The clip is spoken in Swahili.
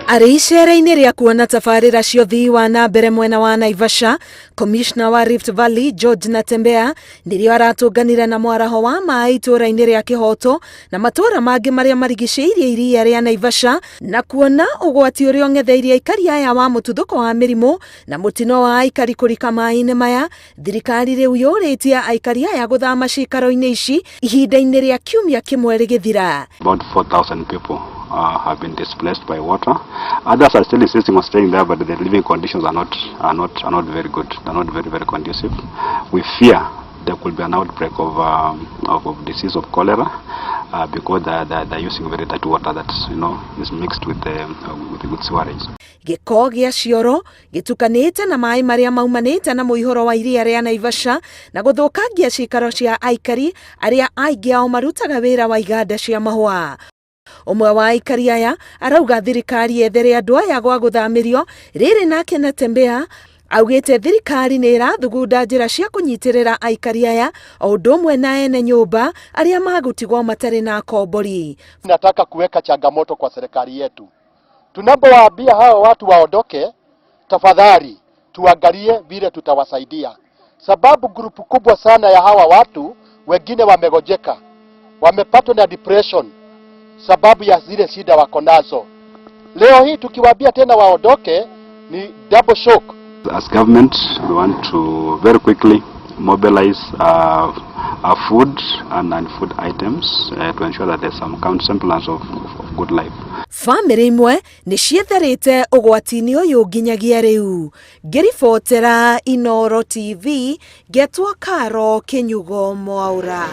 Ari icera-inĩ rĩa kuona tabarĩra cia ũthii wa na mbere mwena wa Naivasha, Commissioner wa Rift Valley George Natembea nĩrĩo aratũnganira na mwaraho wa maĩ itũra-inĩ rĩa Kĩhoto na matũra mangĩ marĩa marigicĩirie iria rĩa Naivasha na kuona ũgwati ũrĩa ũng'etheirie aikari aya wa mũtuthũko wa mĩrimũ na mũtino wa Aikari kũrika maĩ-inĩ maya. Thirikari rĩu yũrĩtie aikari aya gũthama cikaro-inĩ ici ihinda-inĩ rĩa kiumia kimwe rĩgĩthira. About 4,000 people have been displaced by water. Others are still insisting on staying there, but the living conditions are not very good. They're not very conducive. We fear there could be an outbreak of disease of cholera because they're using very dirty water that is mixed with sewerage. Gĩko gĩa cioro gĩtukanĩte na maĩ marĩa maumanĩte na mũihũro wa iria rĩa Naivasha na gũthũkangia cikaro cia aikari arĩa aingĩ ao marutaga wĩra wa iganda cia mahũa. Ũmwe wa aikari aya arauga thirikari ethere andũ aya gwa gũthamĩrio. Rĩrĩ nake Natembea augĩte thirikari nĩ ĩrathugunda njĩra cia kũnyitĩrĩra aikari aya o ũndũ ũmwe na ene nyũmba arĩa magutigwo matarĩ na kombori. Nataka kuweka changamoto kwa serikali yetu. Tunapowaambia hao watu waondoke, tafadhali tuangalie vile tutawasaidia. Sababu grupu kubwa sana ya hawa watu wengine wamegojeka. Wamepatwa na depression sababu ya zile shida wako nazo. Leo hii tukiwaambia tena waondoke ni double shock. As government, we want to very quickly mobilize food and food items to ensure that there's some semblance of good life. Family imwe nĩ cietherĩte ũgwati-inĩ ũyũ nginyagia rĩu. Ngĩribotera Inooro TV, Getwa Karo Kinyugo Mwaura.